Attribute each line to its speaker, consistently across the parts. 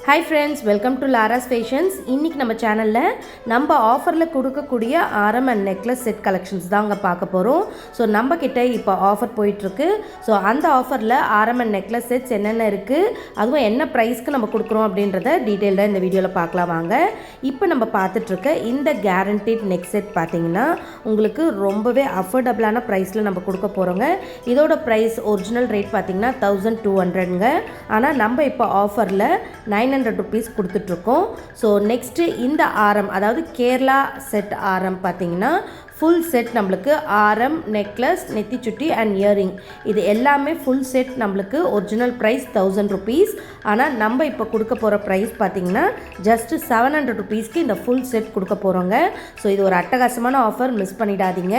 Speaker 1: Hi friends, welcome to Lara's fashions. இன்றைக்கி நம்ம சேனலில் நம்ம ஆஃபரில் கொடுக்கக்கூடிய ஆரம் அண்ட் நெக்லஸ் செட் கலெக்ஷன்ஸ் தான் அங்கே பார்க்க போகிறோம். ஸோ நம்மக்கிட்ட இப்போ ஆஃபர் போயிட்டுருக்கு. ஸோ அந்த ஆஃபரில் ஆரம் அண்ட் நெக்லஸ் செட்ஸ் என்னென்ன இருக்குது, அதுவும் என்ன ப்ரைஸ்க்கு நம்ம கொடுக்குறோம் அப்படின்றத டீட்டெயில்டாக இந்த வீடியோவில் பார்க்கலாம் வாங்க. இப்போ நம்ம பார்த்துட்ருக்க இந்த கேரண்டீட் நெக் செட் பார்த்திங்கன்னா உங்களுக்கு ரொம்பவே அஃபோர்டபுளான ப்ரைஸில் நம்ம கொடுக்க போகிறோங்க. இதோட ப்ரைஸ் ஒரிஜினல் ரேட் பார்த்திங்கன்னா 1200ங்க. ஆனால் நம்ம இப்போ ஆஃபரில் 900 rupees கொடுத்துட்ருக்கோம். ஸோ நெக்ஸ்ட்டு இந்த ஆரம், அதாவது கேரளா செட் ஆரம் பார்த்திங்கன்னா ஃபுல் செட் நம்மளுக்கு ஆரம், நெக்லஸ், நெத்திச்சுட்டி அண்ட் இயரிங் இது எல்லாமே ஃபுல் செட் நம்மளுக்கு ஒரிஜினல் ப்ரைஸ் 1000 rupees. ஆனால் நம்ம இப்போ கொடுக்க போகிற ப்ரைஸ் பார்த்திங்கன்னா ஜஸ்ட் 700 rupeesக்கு இந்த ஃபுல் செட் கொடுக்க போகிறோங்க. ஸோ இது ஒரு அட்டகாசமான ஆஃபர், மிஸ் பண்ணிடாதீங்க.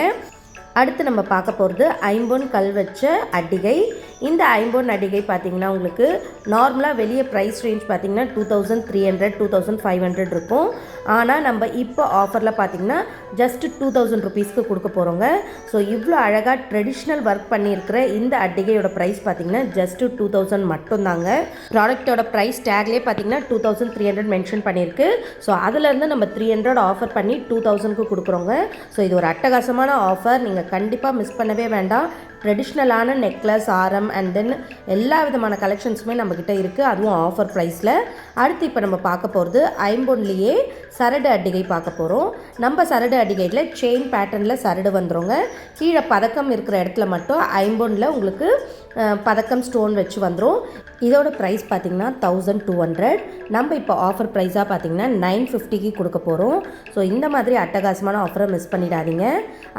Speaker 1: அடுத்து நம்ம பார்க்க போகிறது ஐம்பொன் கல் வச்ச அட்டிகை. இந்த ஐம்பொன் அட்டிகை பார்த்திங்கன்னா உங்களுக்கு நார்மலாக வெளியே ப்ரைஸ் ரேஞ்ச் பார்த்திங்கன்னா 2300 2500 இருக்கும். ஆனால் நம்ம இப்போ ஆஃபரில் பார்த்திங்கன்னா ஜஸ்ட் 2000 rupeesக்கு கொடுக்க போகிறோங்க. ஸோ இவ்வளோ அழகாக ட்ரெடிஷ்னல் ஒர்க் பண்ணியிருக்கிற இந்த அட்டிகையோட ப்ரைஸ் பார்த்திங்கன்னா ஜஸ்ட்டு 2000 மட்டும்தாங்க. ப்ராடக்டோட ப்ரைஸ் டேக்லேயே பார்த்திங்கன்னா 2300 மென்ஷன் பண்ணியிருக்கு. ஸோ அதிலேருந்து நம்ம 300 ஆஃபர் பண்ணி 2000க்கு கொடுக்குறோங்க. ஸோ இது ஒரு அட்டகாசமான ஆஃபர், நீங்கள் கண்டிப்பாக மிஸ் பண்ணவே வேண்டாம். ட்ரெடிஷ்னலான நெக்லஸ், ஆரம் அண்ட் தென் எல்லா விதமான கலெக்ஷன்ஸுமே நம்மக்கிட்ட இருக்குது, அதுவும் ஆஃபர் ப்ரைஸில். அடுத்து இப்போ நம்ம பார்க்க போகிறது ஐம்பொன்லேயே சரடு அட்டிகை பார்க்க போகிறோம். நம்ம சரடு அட்டிகையில் செயின் பேட்டர்னில் சரடு வந்துடுங்க. கீழே பதக்கம் இருக்கிற இடத்துல மட்டும் ஐம்பொனில் உங்களுக்கு பதக்கம் ஸ்டோன் வச்சு வந்துடும். இதோட ப்ரைஸ் பார்த்திங்கன்னா 1200. நம்ம இப்போ ஆஃபர் ப்ரைஸாக பார்த்திங்கன்னா 950க்கு கொடுக்க போகிறோம். ஸோ இந்த மாதிரி அட்டகாசமான ஆஃபரை மிஸ் பண்ணிடாதீங்க.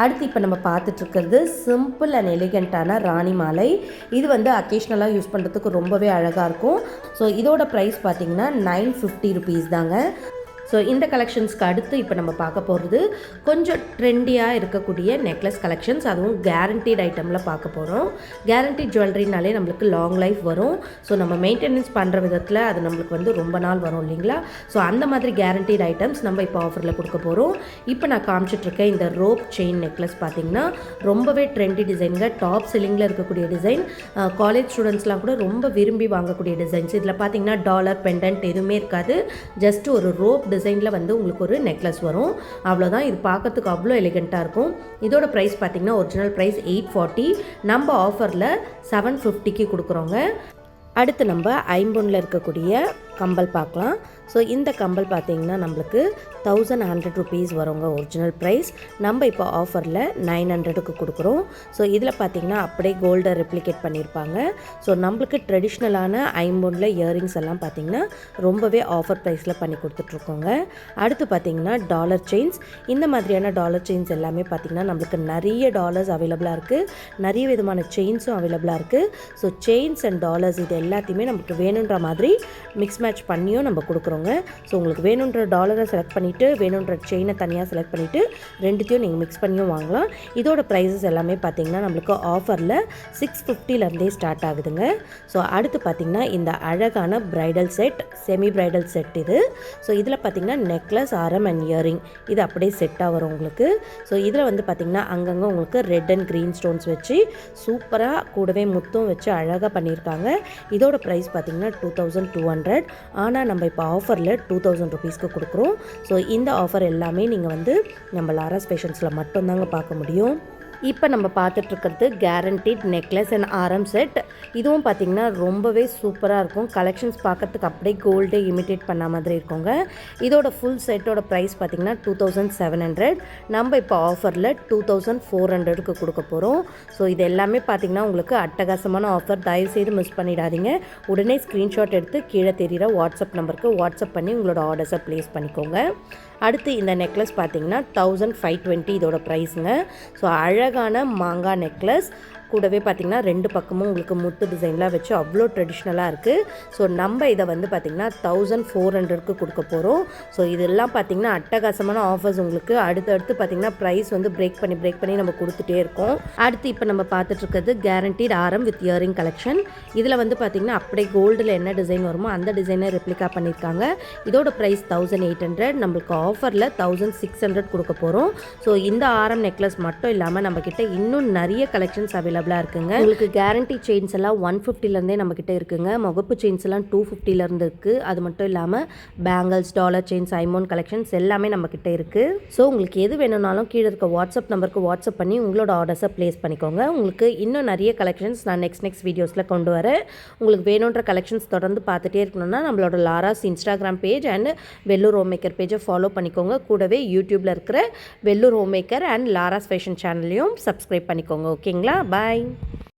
Speaker 1: அடுத்து இப்போ நம்ம பார்த்துட்ருக்கிறது சிம்பிள் அண்ட் எலிகண்ட்டான ராணி மாலை. இது வந்து அக்கேஷ்னலாக யூஸ் பண்ணுறதுக்கு ரொம்பவே அழகாக இருக்கும். ஸோ இதோட ப்ரைஸ் பார்த்திங்கன்னா 950 rupees தாங்க. ஸோ இந்த கலெக்ஷன்ஸ்க்கு அடுத்து இப்போ நம்ம பார்க்க போகிறது கொஞ்சம் ட்ரெண்டியாக இருக்கக்கூடிய நெக்லஸ் கலெக்ஷன்ஸ், அதுவும் கேரண்டீட் ஐட்டமில் பார்க்க போகிறோம். கேரண்டீட் ஜுவல்லரினாலே நம்மளுக்கு லாங் லைஃப் வரும். ஸோ நம்ம மெயின்டெனன்ஸ் பண்ணுற விதத்தில் அது நம்மளுக்கு வந்து ரொம்ப நாள் வரும் இல்லைங்களா. ஸோ அந்த மாதிரி கேரண்டீட் ஐட்டம்ஸ் நம்ம இப்போ ஆஃபரில் கொடுக்க போகிறோம். இப்போ நான் காமிச்சிட்ருக்கேன் இந்த ரோப் செயின் நெக்லஸ் பார்த்திங்கன்னா ரொம்பவே ட்ரெண்டி டிசைனுங்க. டாப் செல்லிங்கில் இருக்கக்கூடிய டிசைன், காலேஜ் ஸ்டூடெண்ட்ஸ்லாம் கூட ரொம்ப விரும்பி வாங்கக்கூடிய டிசைன்ஸ். இதில் பார்த்திங்கன்னா டாலர், பெண்டன்ட் எதுவுமே இருக்காது. ஜஸ்ட் ஒரு ரோப் டிசைனில் வந்து உங்களுக்கு ஒரு நெக்லஸ் வரும், அவ்வளோதான். இது பார்க்கறதுக்கு அவ்வளோ எலிகண்ட்டாக இருக்கும். இதோட ப்ரைஸ் பார்த்திங்கன்னா ஒரிஜினல் ப்ரைஸ் 840, நம்ம ஆஃபரில் 750க்கு கொடுக்குறோங்க. அடுத்து நம்ம ஐம்பொனில் இருக்கக்கூடிய கம்பல் பார்க்கலாம். ஸோ இந்த கம்பல் பார்த்திங்கன்னா நம்மளுக்கு 1100 rupees வருங்க ஒரிஜினல் ப்ரைஸ். நம்ம இப்போ ஆஃபரில் 900க்கு கொடுக்குறோம். ஸோ இதில் பார்த்திங்கன்னா அப்படியே கோல்டை ரெப்ளிகேட் பண்ணியிருப்பாங்க. ஸோ நம்மளுக்கு ட்ரெடிஷ்னலான ஐம்பொனில் இயரிங்ஸ் எல்லாம் பார்த்திங்கன்னா ரொம்பவே ஆஃபர் ப்ரைஸில் பண்ணி கொடுத்துட்ருக்கோங்க. அடுத்து பார்த்திங்கன்னா டாலர் செயின்ஸ். இந்த மாதிரியான டாலர் செயின்ஸ் எல்லாமே பார்த்திங்கன்னா நம்மளுக்கு நிறைய டாலர்ஸ் அவைலபிளாக இருக்குது, நிறைய விதமான செயின்ஸும் அவைலபிளாக இருக்குது. ஸோ செயின்ஸ் அண்ட் டாலர்ஸ் இது எல்லாத்தையுமே நமக்கு வேணுன்ற மாதிரி மிக்ஸ் மேட்ச் பண்ணியும் நம்ம கொடுக்குறோங்க. ஸோ உங்களுக்கு வேணுன்ற டாலரை செலக்ட் பண்ணிவிட்டு வேணுன்ற செயினை தனியாக செலக்ட் பண்ணிவிட்டு ரெண்டுத்தையும் நீங்கள் மிக்ஸ் பண்ணியும் வாங்கலாம். இதோட ப்ரைஸஸ் எல்லாமே பார்த்திங்கன்னா நம்மளுக்கு ஆஃபரில் 650லேருந்தே ஸ்டார்ட் ஆகுதுங்க. ஸோ அடுத்து பார்த்திங்கன்னா இந்த அழகான bridal set, semi bridal set இது. ஸோ இதில் பார்த்திங்கன்னா நெக்லஸ், ஆரம் அண்ட் இயரிங் இது அப்படியே செட்டாக வரும் உங்களுக்கு. ஸோ இதில் வந்து பார்த்திங்கன்னா அங்கங்கே உங்களுக்கு ரெட் அண்ட் க்ரீன் ஸ்டோன்ஸ் வச்சு சூப்பராக கூடவே முத்தும் வச்சு அழகாக பண்ணியிருக்காங்க. இதோட ப்ரைஸ் பார்த்திங்கன்னா 2200. ஆனால் நம்ம இப்போ ஆஃபரில் 2000 rupeesக்கு கொடுக்குறோம். ஸோ இந்த ஆஃபர் எல்லாமே நீங்கள் வந்து நம்ம லாராஸ் ஃபேஷன்ஸில் மட்டும்தாங்க பார்க்க முடியும். இப்போ நம்ம பார்த்துட்ருக்கிறது கேரண்டீட் நெக்லஸ் அண்ட் ஆரம் செட். இதுவும் பார்த்திங்கன்னா ரொம்பவே சூப்பராக இருக்கும். கலெக்ஷன்ஸ் பார்க்கறதுக்கு அப்படியே கோல்டே இமிட்டேட் பண்ண மாதிரி இருக்குங்க. இதோட ஃபுல் செட்டோட ப்ரைஸ் பார்த்திங்கன்னா 2700. நம்ம இப்போ ஆஃபரில் 2400க்கு கொடுக்க போகிறோம். ஸோ இது எல்லாமே பார்த்திங்கன்னா உங்களுக்கு அட்டகாசமான ஆஃபர், தயவுசெய்து மிஸ் பண்ணிடாதீங்க. உடனே ஸ்க்ரீன்ஷாட் எடுத்து கீழே தெரிகிற வாட்ஸ்அப் நம்பருக்கு வாட்ஸ்அப் பண்ணி உங்களோட ஆர்டர்ஸை ப்ளேஸ் பண்ணிக்கோங்க. அடுத்து இந்த நெக்லஸ் பார்த்திங்கன்னா 1520 இதோட ப்ரைஸுங்க. ஸோ அழகான மாங்காய் நெக்லஸ், கூடவே பார்த்திங்கன்னா ரெண்டு பக்கமும் உங்களுக்கு முத்து டிசைன்லாம் வச்சு அவ்வளோ ட்ரெடிஷ்னலாக இருக்குது. ஸோ நம்ம இதை வந்து பார்த்திங்கன்னா 1400க்கு கொடுக்க போகிறோம். ஸோ இதெல்லாம் பார்த்திங்கன்னா அட்டகாசமான ஆஃபர்ஸ் உங்களுக்கு அடுத்தடுத்து பார்த்திங்கன்னா ப்ரைஸ் வந்து பிரேக் பண்ணி நம்ம கொடுத்துட்டே இருக்கோம். அடுத்து இப்போ நம்ம பார்த்துட்ருக்கிறது கேரண்டீட் ஆரம் வித் இயரிங் கலெக்ஷன். இதில் வந்து பார்த்திங்கன்னா அப்படியே கோல்டில் என்ன டிசைன் வருமோ அந்த டிசைனை ரெப்ளிகா பண்ணியிருக்காங்க. இதோட ப்ரைஸ் 1800. நம்மளுக்கு ஆஃபரில் 1600 கொடுக்க போகிறோம். ஸோ இந்த ஆரம் நெக்லஸ் மட்டும் இல்லாமல் நம்மக்கிட்ட இன்னும் நிறைய கலெக்ஷன்ஸ் அவைலபிள் அவைலபிளாக இருக்குங்க. உங்களுக்கு கேரண்டி செயின்ஸ் எல்லாம் 150லேருந்தே நம்மக்கிட்ட இருக்குங்க. முகப்பு செயின்ஸ் எல்லாம் 250லேருந்து இருக்குது. அது மட்டும் இல்லாமல் பேங்கிள்ஸ், டாலர் செயின்ஸ், ஐமோன் கலெக்ஷன்ஸ் எல்லாமே நம்மக்கிட்ட இருக்குது. ஸோ உங்களுக்கு எது வேணும்னாலும் கீழே இருக்க வாட்ஸ்அப் நம்பருக்கு வாட்ஸ்அப் பண்ணி உங்களோட ஆர்டர்ஸை ப்ளேஸ் பண்ணிக்கோங்க. உங்களுக்கு இன்னும் நிறைய கலெக்ஷன்ஸ் நான் நெக்ஸ்ட் வீடியோஸில் கொண்டு வரேன். உங்களுக்கு வேணுன்ற கலெக்ஷன்ஸ் தொடர்ந்து பார்த்துட்டே இருக்கணும்னா நம்மளோட Lara's Instagram page and Vellore home maker பேஜை ஃபாலோ பண்ணிக்கோங்க. கூடவே யூடியூப்பில் இருக்கிற Vellore home maker and Lara's fashion சேனலையும் சப்ஸ்கிரைப் பண்ணிக்கோங்க. ஓகேங்களா? பாய்.